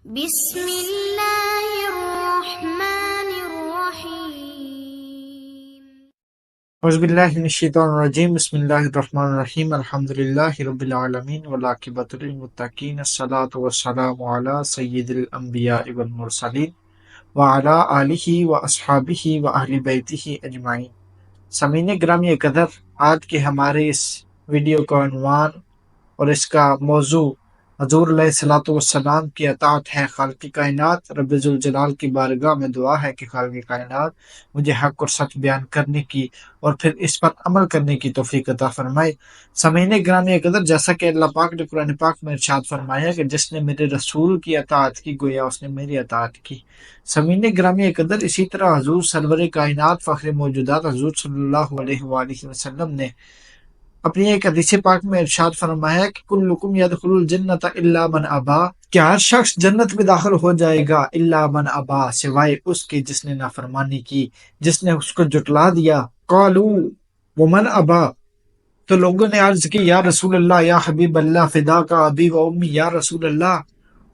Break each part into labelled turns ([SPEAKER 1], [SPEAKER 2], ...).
[SPEAKER 1] بسم اللہ الرحمن الرحیم۔
[SPEAKER 2] اعوذ باللہ من الشیطان الرجیم، بسم اللہ الرحمن الرحیم، الحمدللہ رب العالمین والعاقبۃ للمتقین، الصلاۃ والسلام علی سید الانبیاء والمرسلین وعلی آلہ واصحابہ واہل بیتہ اجمعین۔ سامعین گرامی قدر، آج کے ہمارے اس ویڈیو کا عنوان اور اس کا موضوع حضور علیہ الصلوۃ والسلام کی اطاعت ہے۔ خالق کائنات رب ذوالجلال کی بارگاہ میں دعا ہے کہ خالق کائنات مجھے حق اور سچ بیان کرنے کی اور پھر اس پر عمل کرنے کی توفیق عطا فرمائے۔ سامعین گرامی قدر، جیسا کہ اللہ پاک نے قرآن پاک میں ارشاد فرمایا کہ جس نے میرے رسول کی اطاعت کی گویا اس نے میری اطاعت کی۔ سامعین گرامی قدر، اسی طرح حضور سرور کائنات فخر موجودات حضور صلی اللہ علیہ وآلہ وسلم نے اپنی ایک حدیث پاک میں ارشاد فرمایا کہ کلکم یدخل الجنت الا من ابا، کہ ہر شخص جنت میں داخل ہو جائے گا الا من ابا، سوائے اس کے جس نے نافرمانی کی، جس نے اس کو جھٹلا دیا۔ قالوا ومن ابا، تو لوگوں نے عرض کی یا رسول اللہ، یا حبیب اللہ، فداک ابی و امی، یا رسول اللہ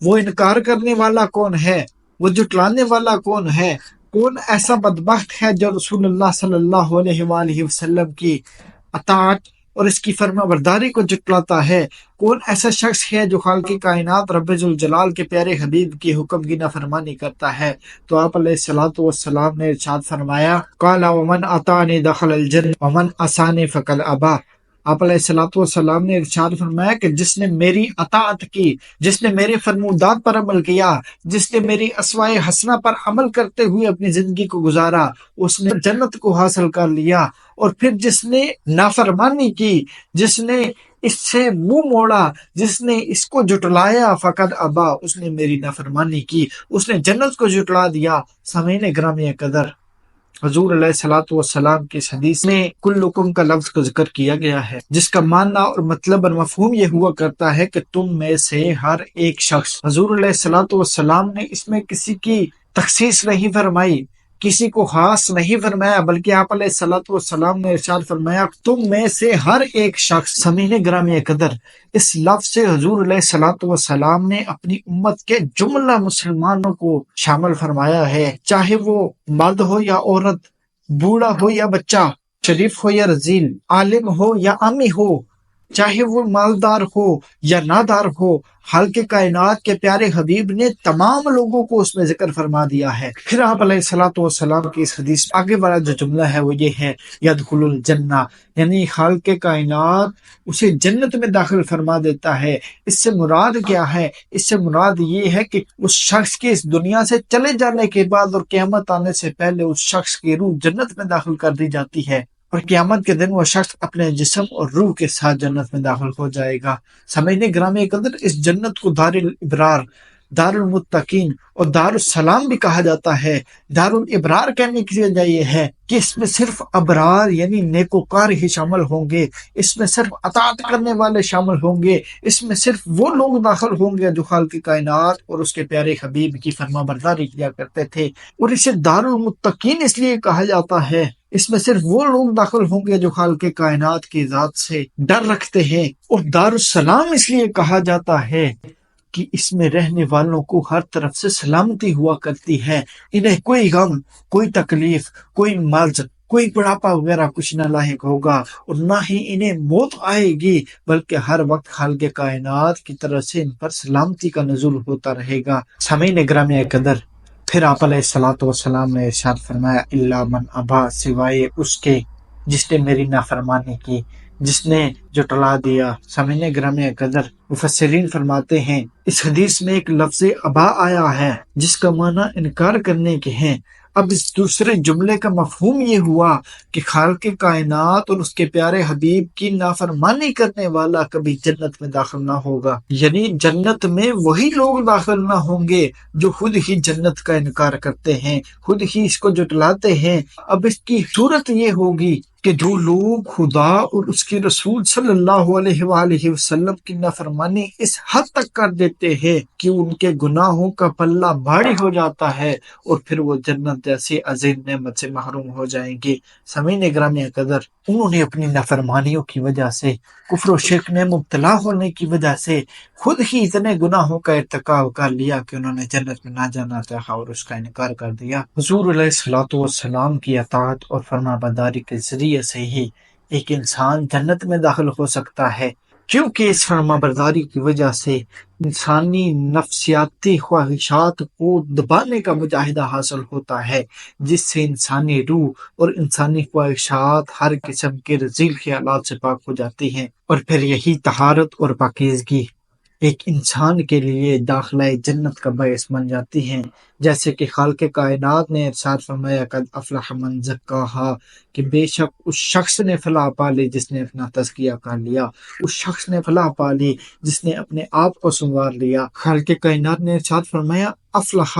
[SPEAKER 2] وہ انکار کرنے والا کون ہے، وہ جھٹلانے والا کون ہے، کون ایسا بدبخت ہے جو رسول اللہ صلی اللہ علیہ وآلہ وسلم کی اطاعت اور اس کی فرما برداری کو جھٹلاتا ہے؟ کون ایسا شخص ہے جو خالق کائنات رب ذوالجلال کے پیارے حبیب کی حکم کی نافرمانی کرتا ہے؟ تو آپ علیہ الصلوۃ والسلام نے ارشاد فرمایا قال ومن اطاعنی دخل الجنہ ومن عصانی فقد ابا۔ آپ علیہ الصلوۃ والسلام نے ارشاد فرمایا کہ جس نے میری اطاعت کی، جس نے میرے فرمودات پر عمل کیا، جس نے میری اسوائے حسنہ پر عمل کرتے ہوئے اپنی زندگی کو گزارا، اس نے جنت کو حاصل کر لیا، اور پھر جس نے نافرمانی کی، جس نے اس سے منہ موڑا، جس نے اس کو جھٹلایا، فقد ابا، اس نے میری نافرمانی کی، اس نے جنت کو جھٹلا دیا۔ سامعین گرامی قدر، حضور علیہ الصلوۃ والسلام کی اس حدیث میں کلکم کا لفظ کا ذکر کیا گیا ہے، جس کا معنی اور مطلب اور مفہوم یہ ہوا کرتا ہے کہ تم میں سے ہر ایک شخص۔ حضور علیہ الصلوۃ والسلام نے اس میں کسی کی تخصیص نہیں فرمائی، کسی کو خاص نہیں فرمایا، بلکہ آپ علیہ الصلوۃ والسلام نے ارشاد فرمایا تم میں سے ہر ایک شخص۔ سامعین گرامی قدر، اس لفظ سے حضور علیہ الصلوۃ والسلام نے اپنی امت کے جملہ مسلمانوں کو شامل فرمایا ہے، چاہے وہ مرد ہو یا عورت، بوڑھا ہو یا بچہ، شریف ہو یا رذیل، عالم ہو یا عامی ہو، چاہے وہ مالدار ہو یا نادار ہو، خالق کائنات کے پیارے حبیب نے تمام لوگوں کو اس میں ذکر فرما دیا ہے۔ پھر آپ علیہ الصلوۃ والسلام کی اس حدیث آگے والا جو جملہ ہے وہ یہ ہے یدخل الجنہ، یعنی خالق کائنات اسے جنت میں داخل فرما دیتا ہے۔ اس سے مراد کیا ہے؟ اس سے مراد یہ ہے کہ اس شخص کے اس دنیا سے چلے جانے کے بعد اور قیامت آنے سے پہلے اس شخص کی روح جنت میں داخل کر دی جاتی ہے، اور قیامت کے دن وہ شخص اپنے جسم اور روح کے ساتھ جنت میں داخل ہو جائے گا۔ سامعین گرامی قدر، اس جنت کو دار الابرار، دار المتقین اور دار السلام بھی کہا جاتا ہے۔ دار الابرار کہنے کی وجہ یہ ہے کہ اس میں صرف ابرار یعنی نیکوکار ہی شامل ہوں گے، اس میں صرف اطاعت کرنے والے شامل ہوں گے، اس میں صرف وہ لوگ داخل ہوں گے جو خالق کائنات اور اس کے پیارے حبیب کی فرما برداری کیا کرتے تھے۔ اور اسے دار المتقین اس لیے کہا جاتا ہے، اس میں صرف وہ لوگ داخل ہوں گے جو خالق کائنات کی ذات سے ڈر رکھتے ہیں۔ اور دار السلام اس لیے کہا جاتا ہے کہ اس میں رہنے والوں کو ہر طرف سے سلامتی ہوا کرتی ہے، انہیں کوئی غم، کوئی تکلیف، کوئی مرض، کوئی بڑھاپا وغیرہ کچھ نہ لاحق ہوگا، اور نہ ہی انہیں موت آئے گی، بلکہ ہر وقت خالق کائنات کی طرف سے ان پر سلامتی کا نزول ہوتا رہے گا۔ سامعین گرامی قدر، پھر آپ علیہ الصلوۃ والسلام نے ارشاد فرمایا الا من ابا، سوائے اس کے جس نے میری نافرمانی کی، جس نے جھٹلا دیا۔ سامعین گرامی قدر، مفسرین فرماتے ہیں اس حدیث میں ایک لفظ ابا آیا ہے جس کا معنی انکار کرنے کے ہیں۔ اب اس دوسرے جملے کا مفہوم یہ ہوا کہ خالق کائنات اور اس کے پیارے حبیب کی نافرمانی کرنے والا کبھی جنت میں داخل نہ ہوگا، یعنی جنت میں وہی لوگ داخل نہ ہوں گے جو خود ہی جنت کا انکار کرتے ہیں، خود ہی اس کو جھٹلاتے ہیں۔ اب اس کی صورت یہ ہوگی کہ جو لوگ خدا اور اس کے رسول صلی اللہ علیہ وآلہ وسلم کی نافرمانی اس حد تک کر دیتے ہیں کہ ان کے گناہوں کا پلہ بھاری ہو جاتا ہے اور پھر وہ جنت جیسی عظیم نعمت سے محروم ہو جائیں گے۔ سامعین گرامی قدر، انہوں نے اپنی نافرمانیوں کی وجہ سے، کفر و شرک میں مبتلا ہونے کی وجہ سے خود ہی اتنے گناہوں کا ارتکاب کر لیا کہ انہوں نے جنت میں نہ جانا چاہا اور اس کا انکار کر دیا۔ حضور علیہ الصلوۃ والسلام کی اطاعت اور فرما برداری کے ذریعے سے ہی ایک انسان جنت میں داخل ہو سکتا ہے، کیونکہ اس فرما برداری کی وجہ سے انسانی نفسیاتی خواہشات کو دبانے کا مجاہدہ حاصل ہوتا ہے، جس سے انسانی روح اور انسانی خواہشات ہر قسم کے رذیل خیالات سے پاک ہو جاتی ہیں، اور پھر یہی طہارت اور پاکیزگی ایک انسان کے لیے داخلہ جنت کا باعث بن جاتی ہیں۔ جیسے کہ خالق کائنات نے ارشاد فرمایا قد افلح من زکاہا، کہ بے شک اس شخص نے فلاح پا لی جس نے اپنا تزکیہ کر لیا، اس شخص نے فلاح پا لی جس نے اپنے آپ کو سنوار لیا۔ خالق کائنات نے ارشاد فرمایا افلح،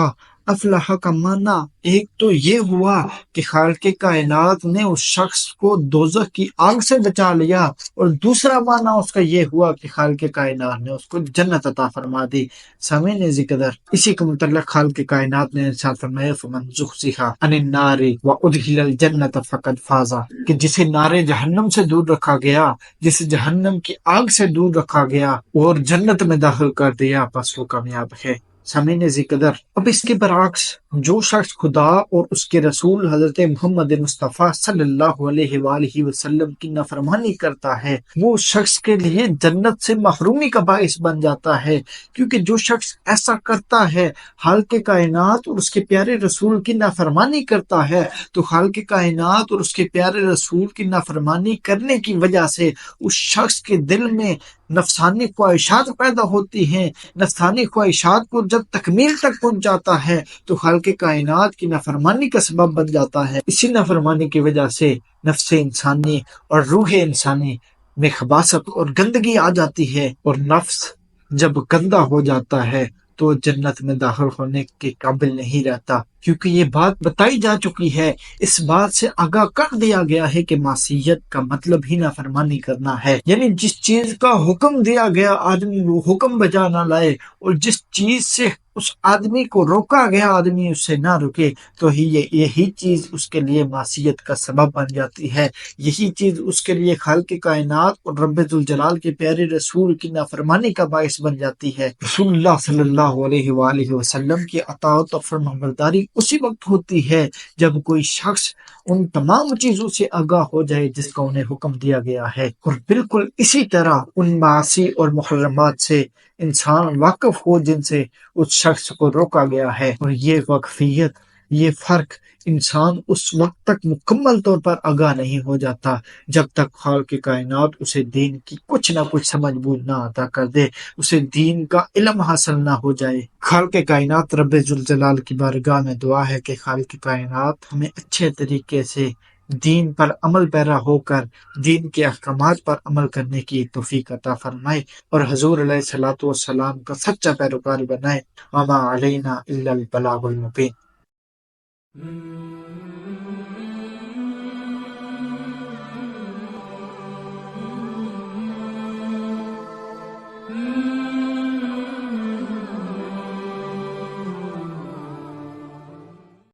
[SPEAKER 2] افلح کا معنی ایک تو یہ ہوا کہ خالق کائنات نے اس شخص کو دوزخ کی آگ سے بچا لیا، اور دوسرا معنی اس کا یہ ہوا کہ خالق کائنات نے اس کو جنت عطا فرما دی۔ سامعین قدر، اسی کے متعلق خالق کائنات نے ارشاد فرمایا فمن زحزح عن النار وادخل الجنت فقد فاز، کہ جسے نار جہنم سے دور رکھا گیا، جسے جہنم کی آگ سے دور رکھا گیا اور جنت میں داخل کر دیا، بس وہ کامیاب ہے۔ سامعین قدر، اب اس کے برعکس جو شخص خدا اور اس کے رسول حضرت محمد مصطفیٰ صلی اللہ علیہ وآلہ وسلم کی نافرمانی کرتا ہے، وہ شخص کے لیے جنت سے محرومی کا باعث بن جاتا ہے، کیونکہ جو شخص ایسا کرتا ہے، خالق کائنات اور اس کے پیارے رسول کی نافرمانی کرتا ہے، تو خالق کائنات اور اس کے پیارے رسول کی نافرمانی کرنے کی وجہ سے اس شخص کے دل میں نفسانی خواہشات پیدا ہوتی ہیں۔ نفسانی خواہشات کو جب تکمیل تک پہنچ جاتا ہے تو خالق کائنات کی نافرمانی کا سبب بن جاتا ہے۔ اسی نافرمانی کی وجہ سے نفس انسانی اور روح انسانی میں خباثت اور گندگی آ جاتی ہے، اور نفس جب گندا ہو جاتا ہے تو جنت میں داخل ہونے کے قابل نہیں رہتا، کیونکہ یہ بات بتائی جا چکی ہے، اس بات سے آگاہ کر دیا گیا ہے کہ معصیت کا مطلب ہی نافرمانی کرنا ہے، یعنی جس چیز کا حکم دیا گیا آدمی وہ حکم بجا نہ لائے، اور جس چیز سے اس آدمی کو روکا گیا آدمی اس سے نہ رکے، تو یہی چیز اس کے لیے معصیت کا سبب بن جاتی ہے، یہی چیز اس کے لیے خالق کائنات اور رب ذوالجلال کے پیارے رسول کی نافرمانی کا باعث بن جاتی ہے۔ رسول اللہ صلی اللہ علیہ وآلہ وسلم کی اطاعت اور فرمانبرداری اسی وقت ہوتی ہے جب کوئی شخص ان تمام چیزوں سے آگاہ ہو جائے جس کا انہیں حکم دیا گیا ہے، اور بالکل اسی طرح ان معاصی اور محرمات سے انسان واقف ہو جن سے اس شخص کو روکا گیا ہے، اور یہ واقفیت، یہ فرق انسان اس وقت تک مکمل طور پر آگاہ نہیں ہو جاتا جب تک خالق کائنات اسے دین کی کچھ نہ کچھ سمجھ بوجھ نہ عطا کر دے، اسے دین کا علم حاصل نہ ہو جائے۔ خالق کائنات رب ذوالجلال کی بارگاہ میں دعا ہے کہ خالق کائنات ہمیں اچھے طریقے سے دین پر عمل پیرا ہو کر دین کے احکامات پر عمل کرنے کی توفیق عطا فرمائے، اور حضور علیہ الصلوۃ والسلام کا سچا پیروکار بنائے۔ وما علینا الا البلاغ المبین۔